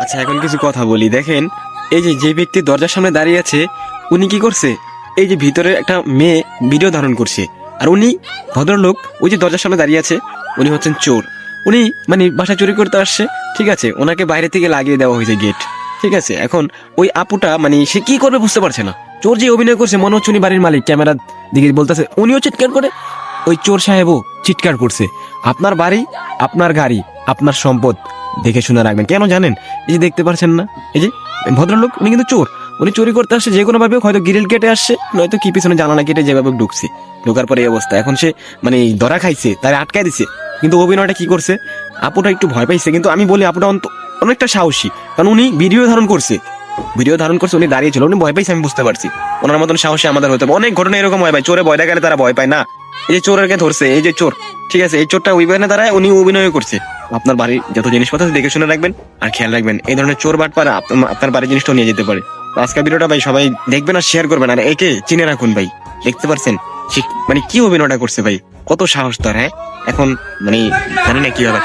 আচ্ছা এখন কিছু কথা বলি, দেখেন এই যে যে ব্যক্তি দরজার সামনে দাঁড়িয়ে আছে উনি কি করছে, এই যে ভিতরে একটা মেয়ে ভিডিও ধারণ করছে, আর উনি ভদ্রলোক ওই যে দরজার সামনে দাঁড়িয়ে আছে উনি হচ্ছেন চোর। উনি মানে বাসা চুরি করতে আসছে, ঠিক আছে, ওনাকে বাইরে থেকে লাগিয়ে দেওয়া হয়েছে গেট, ঠিক আছে। এখন ওই আপুটা মানে সে কি করবে বুঝতে পারছে না, চোর যে অভিনয় করছে মনে হচ্ছে উনি বাড়ির মালিক, ক্যামেরার দিকে বলতেছে, উনিও চিৎকার করে, ওই চোর সাহেবও চিৎকার করছে। আপনার বাড়ি, আপনার গাড়ি, আপনার সম্পদ দেখে শুনে রাখবেন। কেন জানেন, এই যে দেখতে পারছেন না, এই যে ভদ্রলোক উনি কিন্তু চোর, উনি চুরি করতে আসছে যে কোনো ভাবে, হয়তো গ্রিল কেটে আসছে, নয়তো কি পিছনে জানালা কেটে যেভাবে ঢুকছে, ঢোকার পরে এই অবস্থা। এখন সে মানে ধরা খাইছে, তাই আটকায় দিছে, কিন্তু অভিনয়টা কি করছে, আপুটা একটু ভয় পাইছে, কিন্তু আমি বলি আপুটা অনেকটা সাহসী, কারণ উনি ভিডিও ধারণ করছে, উনি দাঁড়িয়েছিল, উনি ভয় পাইছে, আমি বুঝতে পারছি। ওনার মতন সাহসী আমাদের হতে হবে। অনেক ঘটনা এরকম হয় ভাই, চোরে ভয় দেখালে তারা ভয় পায় না। এই যে চোরকে ধরছে, এই যে চোর, ঠিক আছে, এই চোরটা ওই বানে দাঁড়ায়, উনি অভিনয় করছে। আপনার বাড়ির যত জিনিসপত্র আছে দেখে শুনে রাখবেন, আর খেয়াল রাখবেন এই ধরনের চোর বাটপারা আপনার বাড়ির জিনিসটা নিয়ে যেতে পারে। তো আজকের ভিডিওটা ভাই সবাই দেখবেন আর শেয়ার করবেন, আর একে চিনে রাখুন ভাই। দেখতে পারছেন মানে কি অভিনয়টা করছে ভাই, কত সাহস তার। হ্যাঁ এখন মানে জানি না কি হবে।